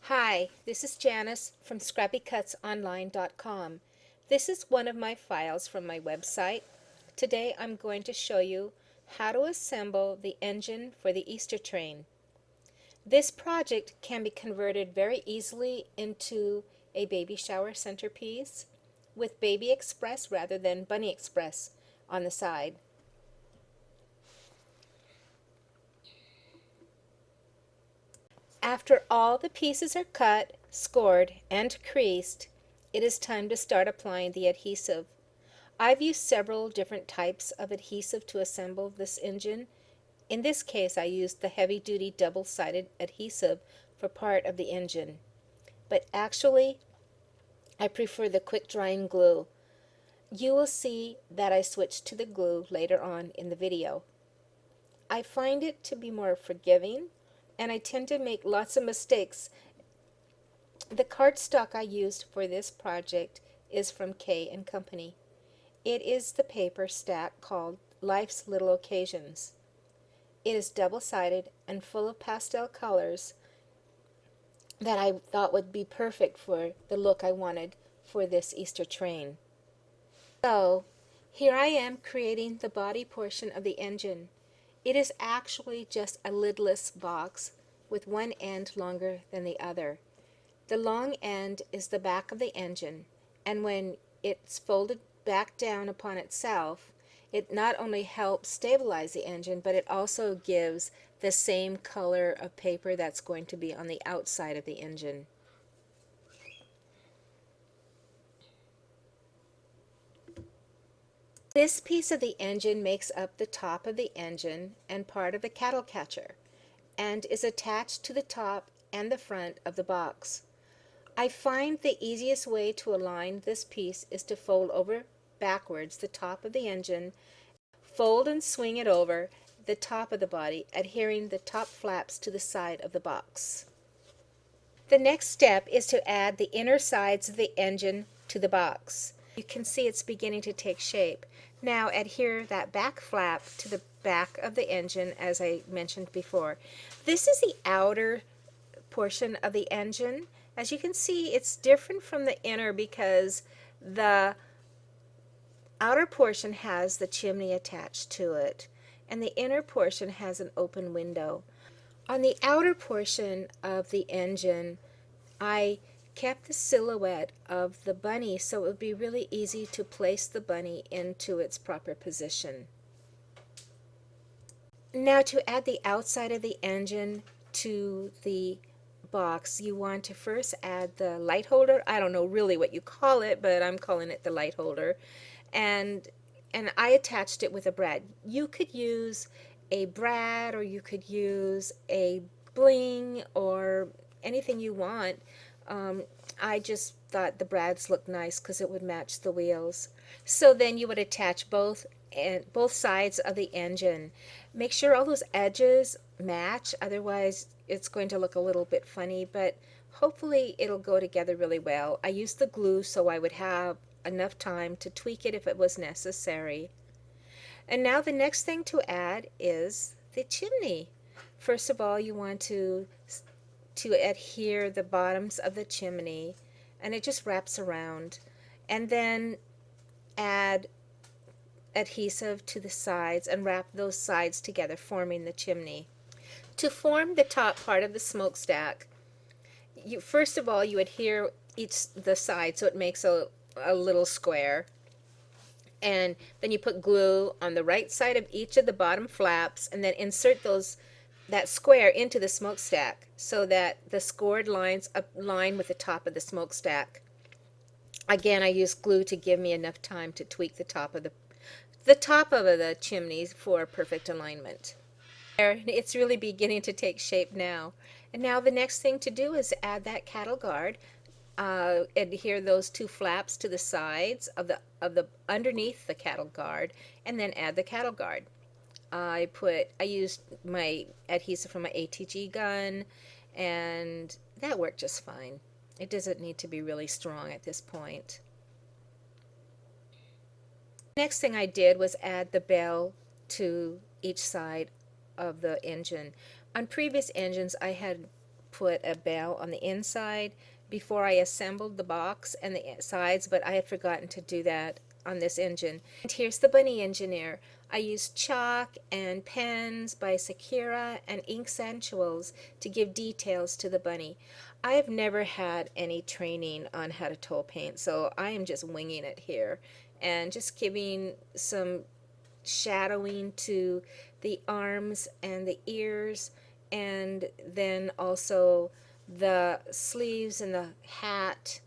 Hi, this is Janice from ScrappyCutsOnline.com. This is one of my files from my website. Today I'm going to show you how to assemble the engine for the Easter train. This project can be converted very easily into a baby shower centerpiece with Baby Express rather than Bunny Express on the side. After all the pieces are cut, scored, and creased, it is time to start applying the adhesive. I've used several different types of adhesive to assemble this engine. In this case, I used the heavy-duty double-sided adhesive for part of the engine. But actually, I prefer the quick-drying glue. You will see that I switched to the glue later on in the video. I find it to be more forgiving, and I tend to make lots of mistakes. The cardstock I used for this project is from K & Company. It is the paper stack called Life's Little Occasions. It is double-sided and full of pastel colors that I thought would be perfect for the look I wanted for this Easter train. So, here I am creating the body portion of the engine. It is actually just a lidless box with one end longer than the other. The long end is the back of the engine, and when it's folded back down upon itself, it not only helps stabilize the engine, but it also gives the same color of paper that's going to be on the outside of the engine. This piece of the engine makes up the top of the engine and part of the cattle catcher, and is attached to the top and the front of the box. I find the easiest way to align this piece is to fold over backwards the top of the engine, fold and swing it over the top of the body, adhering the top flaps to the side of the box. The next step is to add the inner sides of the engine to the box. You can see it's beginning to take shape. Now adhere that back flap to the back of the engine as I mentioned before. This is the outer portion of the engine. As you can see, it's different from the inner because the outer portion has the chimney attached to it, and the inner portion has an open window. On the outer portion of the engine, I kept the silhouette of the bunny so it would be really easy to place the bunny into its proper position. Now to add the outside of the engine to the box, you want to first add the light holder. I don't know really what you call it, but I'm calling it the light holder. And I attached it with a brad. You could use a brad, or you could use a bling, or anything you want. I just thought the brads looked nice because it would match the wheels. So then you would attach both sides of the engine. Make sure all those edges match, otherwise it's going to look a little bit funny, but hopefully it'll go together really well. I used the glue so I would have enough time to tweak it if it was necessary. And now the next thing to add is the chimney. First of all, you want to adhere the bottoms of the chimney, and it just wraps around, and then add adhesive to the sides and wrap those sides together, forming the chimney. To form the top part of the smokestack, first of all you adhere the side so it makes a little square, and then you put glue on the right side of each of the bottom flaps, and then insert that square into the smokestack so that the scored lines align with the top of the smokestack. Again, I used glue to give me enough time to tweak the top of the chimneys for perfect alignment. It's really beginning to take shape now. And now the next thing to do is add that cattle guard. Adhere those two flaps to the sides of the underneath the cattle guard, and then add the cattle guard. I used my adhesive from my ATG gun, and that worked just fine. It doesn't need to be really strong at this point. Next thing I did was add the bell to each side of the engine. On previous engines I had put a bell on the inside before I assembled the box and the sides, but I had forgotten to do that on this engine. And here's the Bunny Engineer. I used chalk and pens by Sakura and ink santuals to give details to the bunny. I have never had any training on how to toll paint, so I am just winging it here and just giving some shadowing to the arms and the ears, and then also the sleeves and the hat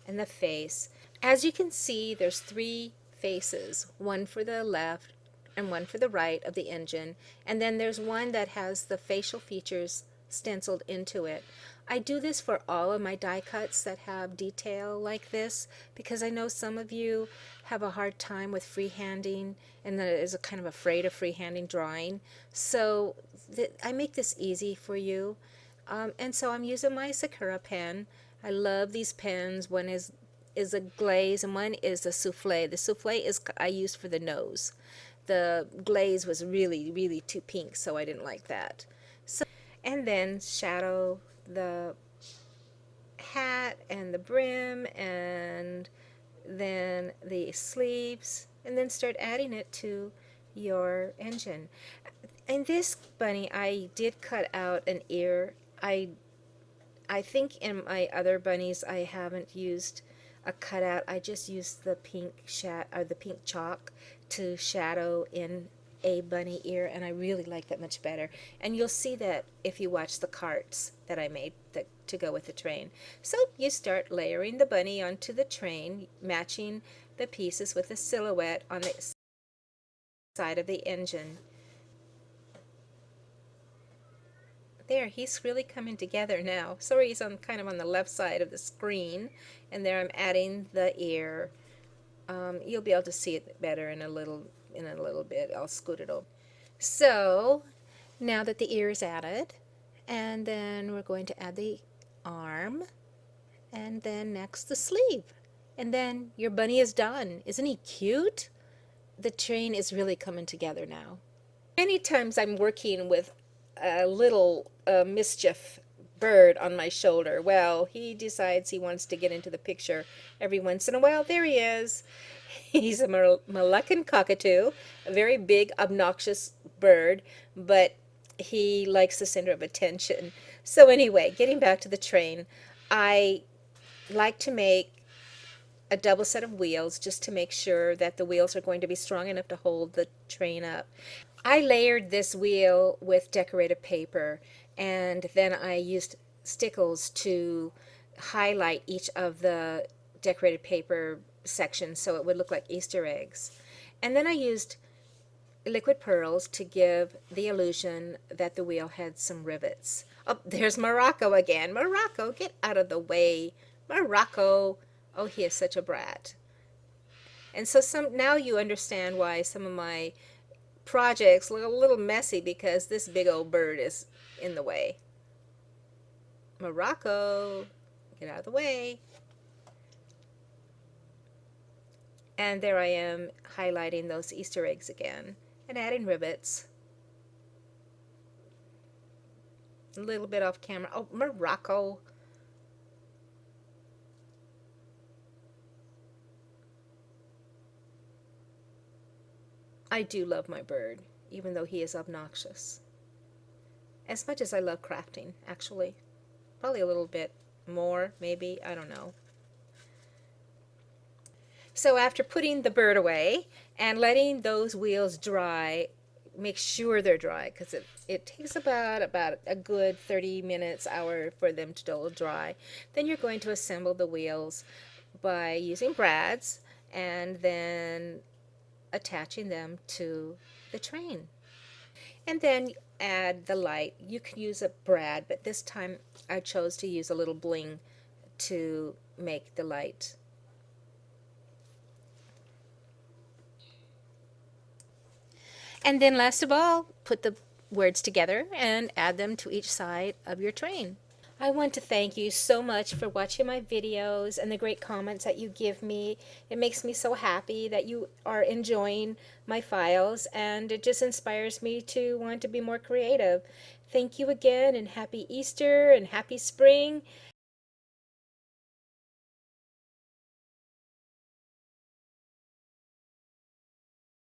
and the face. As you can see, there's three faces, one for the left and one for the right of the engine, and then there's one that has the facial features stenciled into it. I do this for all of my die cuts that have detail like this because I know some of you have a hard time with freehanding and that is kind of afraid of freehanding drawing. So I make this easy for you. And so I'm using my Sakura pen. I love these pens. One is a glaze and one is a souffle. The souffle is I used for the nose. The glaze was really, really too pink, so I didn't like that. So, and then shadow the hat and the brim and then the sleeves, and then start adding it to your engine. In this bunny, I did cut out an ear. I think in my other bunnies I haven't used a cutout. I just used the pink the pink chalk to shadow in a bunny ear, and I really like that much better. And you'll see that if you watch the carts that I made to go with the train. So you start layering the bunny onto the train, matching the pieces with the silhouette on the side of the engine. There, he's really coming together now. Sorry, he's kind of on the left side of the screen, and there I'm adding the ear. You'll be able to see it better in a little bit. I'll scoot it over. So now that the ear is added, and then we're going to add the arm, and then next the sleeve, and then your bunny is done. Isn't he cute? The train is really coming together now. Many times I'm working with a little mischief bird on my shoulder. Well, he decides he wants to get into the picture every once in a while. There he is. He's a Moluccan cockatoo, a very big, obnoxious bird, but he likes the center of attention. So anyway, getting back to the train, I like to make a double set of wheels just to make sure that the wheels are going to be strong enough to hold the train up. I layered this wheel with decorative paper, and then I used stickles to highlight each of the decorated paper sections so it would look like Easter eggs. And then I used liquid pearls to give the illusion that the wheel had some rivets. Oh, there's Morocco again. Morocco, get out of the way. Morocco. Oh, he is such a brat. And so now you understand why some of my projects look a little messy because this big old bird is in the way. Morocco, get out of the way. And there I am highlighting those Easter eggs again and adding rivets. A little bit off camera. Oh, Morocco. I do love my bird, even though he is obnoxious. As much as I love crafting, actually. Probably a little bit more, maybe, I don't know. So after putting the bird away and letting those wheels dry, make sure they're dry because it takes about a good 30 minutes, hour for them to dry. Then you're going to assemble the wheels by using brads and then attaching them to the train. And then add the light. You can use a brad, but this time I chose to use a little bling to make the light. And then last of all, put the words together and add them to each side of your train. I want to thank you so much for watching my videos and the great comments that you give me. It makes me so happy that you are enjoying my files, and it just inspires me to want to be more creative. Thank you again, and happy Easter and happy spring.